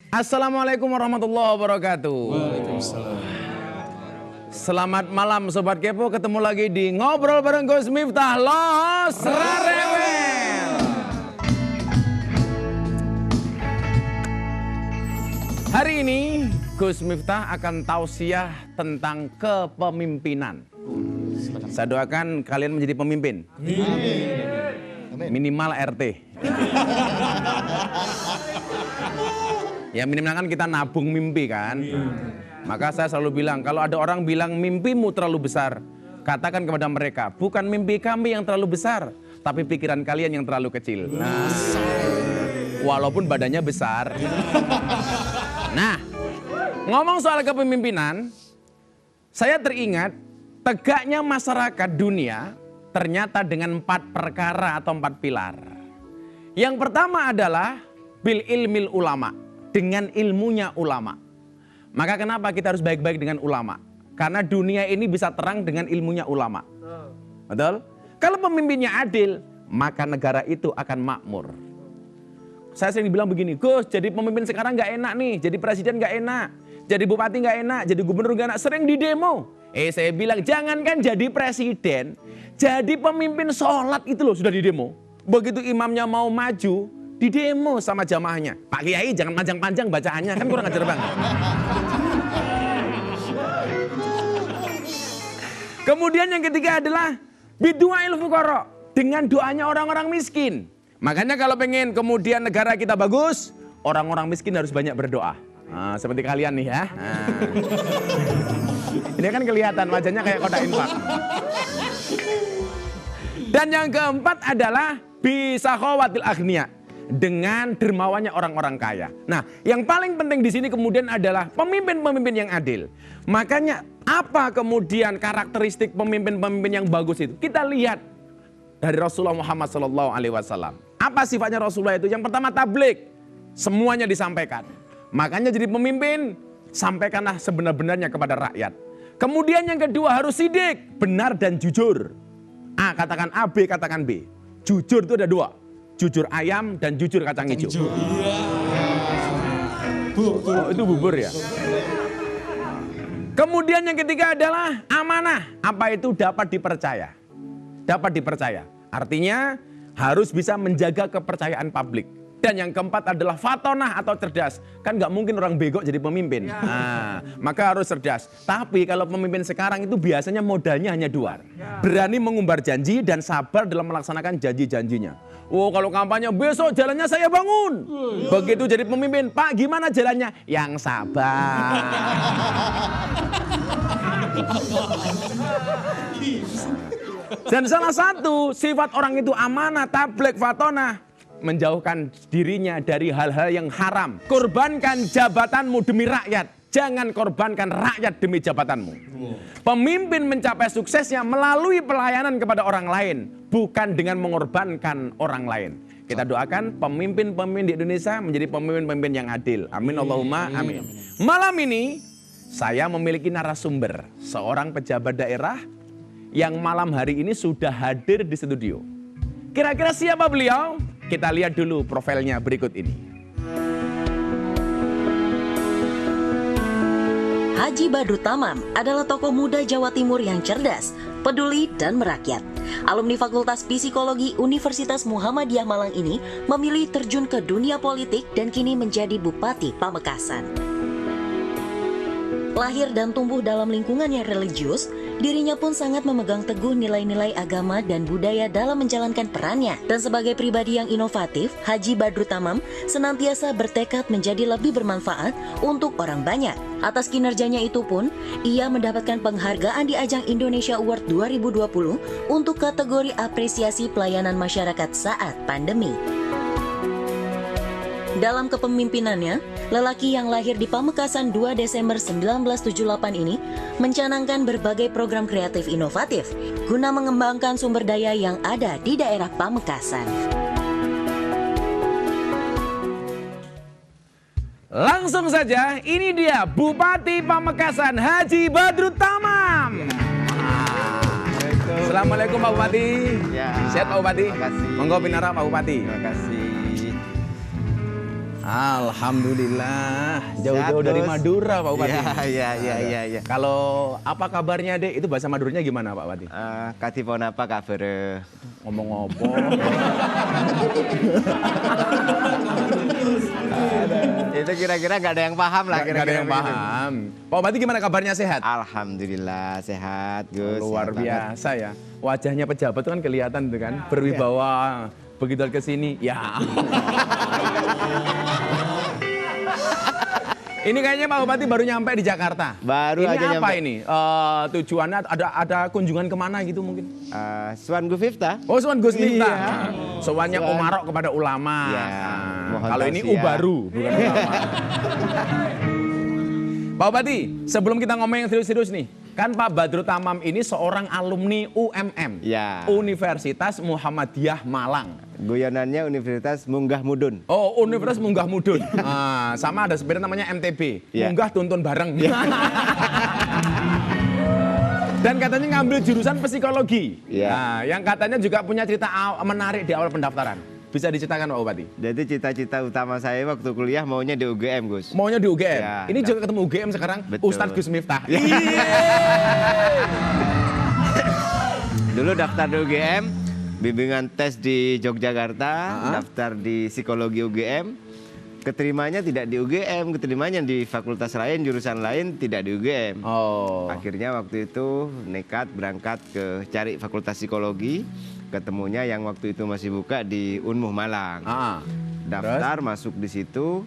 Assalamualaikum warahmatullahi wabarakatuh. Waalaikumsalam. Selamat malam Sobat Kepo, ketemu lagi di Ngobrol bareng Gus Miftah Los Rarewel. Hari ini Gus Miftah akan tausiah tentang kepemimpinan. Saya doakan kalian menjadi pemimpin. Minimal RT. Ya minimal kan kita nabung mimpi kan. Maka saya selalu bilang, kalau ada orang bilang mimpimu terlalu besar, katakan kepada mereka, bukan mimpi kami yang terlalu besar, tapi pikiran kalian yang terlalu kecil. Nah, walaupun badannya besar. Nah, ngomong soal kepemimpinan, saya teringat tegaknya masyarakat dunia ternyata dengan 4 perkara atau 4 pilar. Yang pertama adalah bil ilmil ulama, dengan ilmunya ulama. Maka kenapa kita harus baik-baik dengan ulama? Karena dunia ini bisa terang dengan ilmunya ulama. Betul? Kalau pemimpinnya adil, maka negara itu akan makmur. Saya sering bilang begini, Gus, jadi pemimpin sekarang nggak enak nih, jadi presiden nggak enak, jadi bupati nggak enak, jadi gubernur nggak enak, sering di demo. Saya bilang jangankan jadi presiden, jadi pemimpin sholat itu loh sudah di demo. Begitu imamnya mau maju, di demo sama jamaahnya. Pak Kiai jangan panjang-panjang bacaannya, kan kurang ajar banget. Kemudian yang ketiga adalah bidu'ail fuqara, dengan doanya orang-orang miskin. Makanya kalau pengen kemudian negara kita bagus, orang-orang miskin harus banyak berdoa. Nah, seperti kalian nih ya. Nah. Ini kan kelihatan wajahnya kayak kotak infak. Dan yang keempat adalah bisa khawatil aghnia, dengan dermawannya orang-orang kaya. Nah, yang paling penting di sini kemudian adalah pemimpin-pemimpin yang adil. Makanya apa kemudian karakteristik pemimpin-pemimpin yang bagus itu? Kita lihat dari Rasulullah Muhammad SAW. Apa sifatnya Rasulullah itu? Yang pertama tabligh, semuanya disampaikan. Makanya jadi pemimpin, sampaikanlah sebenar-benarnya kepada rakyat. Kemudian yang kedua harus sidik, benar dan jujur. A katakan A, B katakan B. Jujur itu ada 2. Jujur ayam dan jujur kacang hijau. Oh, itu bubur ya. Kemudian yang ketiga adalah amanah. Apa itu? Dapat dipercaya. Dapat dipercaya. Artinya harus bisa menjaga kepercayaan publik. Dan yang keempat adalah fatonah atau cerdas. Kan nggak mungkin orang bego jadi pemimpin. Nah, maka harus cerdas. Tapi kalau pemimpin sekarang itu biasanya modalnya hanya 2. Berani mengumbar janji dan sabar dalam melaksanakan janji-janjinya. Oh, kalau kampanye besok jalannya saya bangun. Begitu jadi pemimpin, Pak gimana jalannya? Yang sabar. Dan salah satu sifat orang itu amanah, tabligh, fatonah, menjauhkan dirinya dari hal-hal yang haram. Korbankan jabatanmu demi rakyat, jangan korbankan rakyat demi jabatanmu. Pemimpin mencapai suksesnya melalui pelayanan kepada orang lain, bukan dengan mengorbankan orang lain. Kita doakan pemimpin-pemimpin di Indonesia menjadi pemimpin-pemimpin yang adil. Amin Allahumma amin. Malam ini saya memiliki narasumber, seorang pejabat daerah yang malam hari ini sudah hadir di studio. Kira-kira siapa beliau? Kita lihat dulu profilnya berikut ini. Haji Badrut Tamam adalah tokoh muda Jawa Timur yang cerdas, peduli, dan merakyat. Alumni Fakultas Psikologi Universitas Muhammadiyah Malang ini memilih terjun ke dunia politik dan kini menjadi Bupati Pamekasan. Lahir dan tumbuh dalam lingkungan yang religius, dirinya pun sangat memegang teguh nilai-nilai agama dan budaya dalam menjalankan perannya. Dan sebagai pribadi yang inovatif, Haji Badrut Tamam senantiasa bertekad menjadi lebih bermanfaat untuk orang banyak. Atas kinerjanya itu pun, ia mendapatkan penghargaan di ajang Indonesia Award 2020 untuk kategori apresiasi pelayanan masyarakat saat pandemi. Dalam kepemimpinannya, lelaki yang lahir di Pamekasan 2 Desember 1978 ini mencanangkan berbagai program kreatif inovatif guna mengembangkan sumber daya yang ada di daerah Pamekasan. Langsung saja, ini dia Bupati Pamekasan Haji Badrut Tamam. Assalamualaikum Pak Bupati. Ya. Sehat Pak Bupati? Terima kasih. Monggo pinara Pak Bupati. Terima kasih. Alhamdulillah. Jauh-jauh dari Madura, Pak Bupati. Iya. Kalau apa kabarnya, Dek? Itu bahasa Maduranya gimana, Pak Bupati? Katipon apa kabar? Ngomong apa? Itu kira-kira nggak ada yang paham lah. Nggak ada yang paham. Pak Bupati gimana kabarnya, sehat? Alhamdulillah sehat, Gus. Luar Sehat banget. biasa ya. Wajahnya pejabat itu kan kelihatan tuh kan, berwibawa. Begitu ke sini, ya. Ini kayaknya Pak Bupati baru nyampe di Jakarta. Baru ini aja apa nyampe. ini? Tujuannya ada kunjungan kemana gitu mungkin? Suan Gufifta. Oh, Sowan Gus Miftah. Iya. Sowannya Sowan. Umarok kepada ulama. Iya, mohon Kalau ini tausiah. Ubaru, bukan ulama. Pak Bupati, sebelum kita ngomong yang serius-serius nih, kan Pak Badrut Tamam ini seorang alumni UMM, Ya. Universitas Muhammadiyah Malang. Guyonannya Universitas Munggah Mudun. Oh, Universitas Munggah Mudun. Sama ada sepeda namanya MTB, Ya. Munggah Tuntun Bareng. Dan katanya ngambil jurusan psikologi. Ya. Nah, yang katanya juga punya cerita menarik di awal pendaftaran. Bisa diceritakan Pak Bupati? Jadi cita-cita utama saya waktu kuliah maunya di UGM, Gus. Maunya di UGM. Ya, Ini juga ketemu UGM sekarang. Betul. Ustadz Gus Miftah. Dulu daftar di UGM, bimbingan tes di Yogyakarta, daftar di psikologi UGM. Keterimanya tidak di UGM, keterimanya di fakultas lain, jurusan lain tidak di UGM. Oh. Akhirnya waktu itu nekat berangkat ke cari fakultas psikologi, ketemunya yang waktu itu masih buka di Unmuh Malang. Daftar masuk di situ,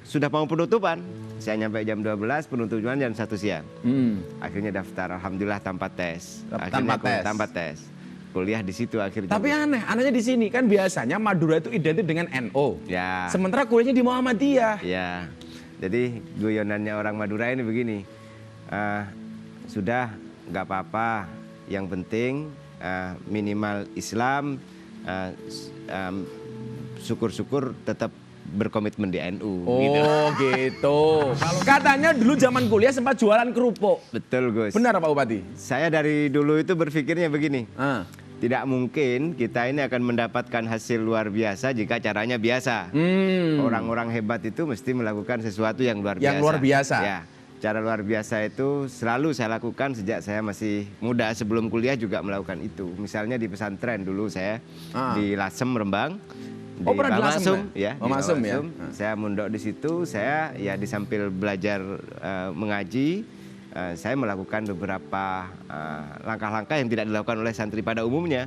sudah mau penutupan. Saya nyampe jam 12, penutupan jam 1 siang. Akhirnya daftar, alhamdulillah tanpa tes. Tanpa tes. Kuliah di situ akhirnya. Tapi anehnya di sini kan biasanya Madura itu identik dengan NO. Ya. Sementara kuliahnya di Muhammadiyah. Ya. Jadi guyonannya orang Madura ini begini. Sudah nggak apa-apa. Yang penting minimal Islam. Syukur-syukur tetap berkomitmen di NU. Oh gitu. Katanya dulu zaman kuliah sempat jualan kerupuk. Betul, Gus. Benar Pak Bupati? Saya dari dulu itu berpikirnya begini. Tidak mungkin kita ini akan mendapatkan hasil luar biasa jika caranya biasa. Orang-orang hebat itu mesti melakukan sesuatu yang luar biasa. Yang luar biasa. Ya, cara luar biasa itu selalu saya lakukan sejak saya masih muda. Sebelum kuliah juga melakukan itu. Misalnya di pesantren dulu saya di Lasem, Rembang. Oh, pernah di Lasem, ya? Oh, Di Masem, ya? Saya mondok di situ. Saya ya di sambil belajar mengaji. Saya melakukan beberapa langkah-langkah yang tidak dilakukan oleh santri pada umumnya.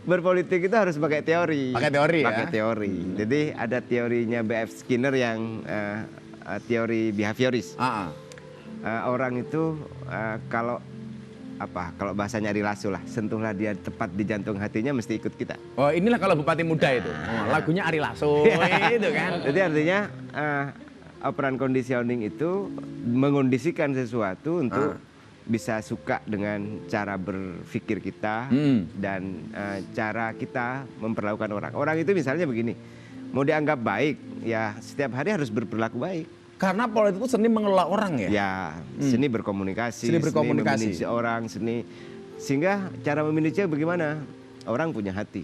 Berpolitik itu harus pakai teori. Pakai teori ya? Pakai teori. Jadi ada teorinya B.F. Skinner yang teori behavioris. Orang itu kalau bahasanya Ari Lasso lah, sentuhlah dia tepat di jantung hatinya mesti ikut kita. Oh inilah kalau Bupati muda itu. Lagunya Ari Lasso itu kan. Jadi artinya operan conditioning itu mengondisikan sesuatu untuk bisa suka dengan cara berpikir kita dan cara kita memperlakukan orang. Orang itu misalnya begini, mau dianggap baik ya setiap hari harus berperilaku baik. Karena politik itu seni mengelola orang ya? Ya, seni berkomunikasi, Seni berkomunikasi. memilih orang, sehingga cara memilihnya bagaimana? Orang punya hati.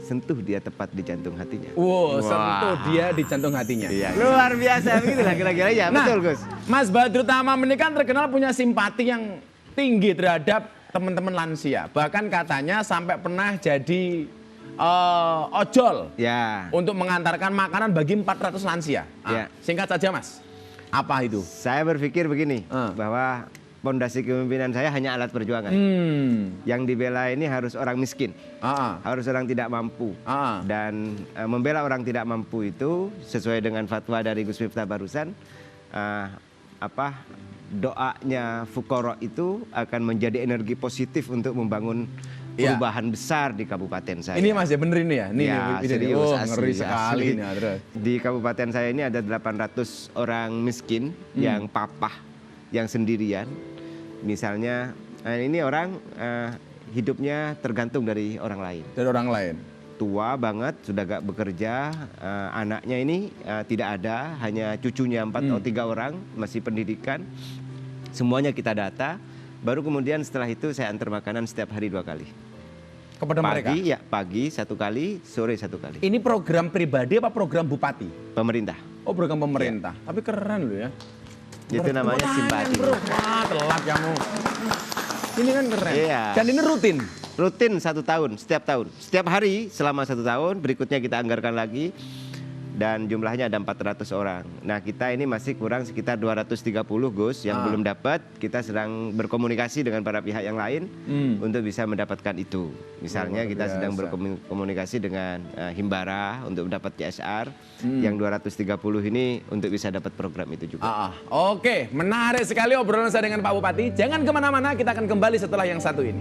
Sentuh dia tepat di jantung hatinya. Wow, sentuh dia di jantung hatinya. Iya. Luar biasa begitulah kira-kira ya. Nah, Betul, Gus. Mas Badrut Tamam ini kan terkenal punya simpati yang tinggi terhadap teman-teman lansia. Bahkan katanya sampai pernah jadi ojol Ya. untuk mengantarkan makanan bagi 400 lansia. Ya. Singkat saja Mas, apa itu? Saya berpikir begini, bahwa pondasi kepemimpinan saya hanya alat perjuangan. Yang dibela ini harus orang miskin, harus orang tidak mampu. Dan membela orang tidak mampu itu sesuai dengan fatwa dari Gus Miftah barusan, doanya Fukoro itu akan menjadi energi positif untuk membangun perubahan besar di kabupaten saya. Ini Mas ya bener ini ya? Ini, Ya, ini. serius, Oh, asli, ngeri sekali asli. nih. Terus. Di kabupaten saya ini ada 800 orang miskin yang papah, yang sendirian. Misalnya, ini orang hidupnya tergantung dari orang lain. Dari orang lain. Tua banget, sudah gak bekerja, anaknya ini tidak ada, hanya cucunya 4 atau 3 orang, masih pendidikan. Semuanya kita data, baru kemudian setelah itu saya antar makanan setiap hari 2 kali. kepada mereka? Ya, pagi 1 kali, sore 1 kali. Ini program pribadi apa program bupati? Pemerintah. Oh, program pemerintah. Tapi keren loh ya. Itu namanya simpati. Bro. Wah, telat kamu. Ini kan keren. Iya. Dan ini rutin. Rutin 1 tahun, setiap tahun. Setiap hari selama 1 tahun, berikutnya kita anggarkan lagi. Dan jumlahnya ada 400 orang. Nah, kita ini masih kurang sekitar 230 Gus yang belum dapat. Kita sedang berkomunikasi dengan para pihak yang lain untuk bisa mendapatkan itu. Misalnya kita sedang berkomunikasi dengan Himbara untuk dapat CSR. Yang 230 ini untuk bisa dapat program itu juga. Oke, menarik sekali obrolan saya dengan Pak Bupati. Jangan kemana-mana, kita akan kembali setelah yang satu ini.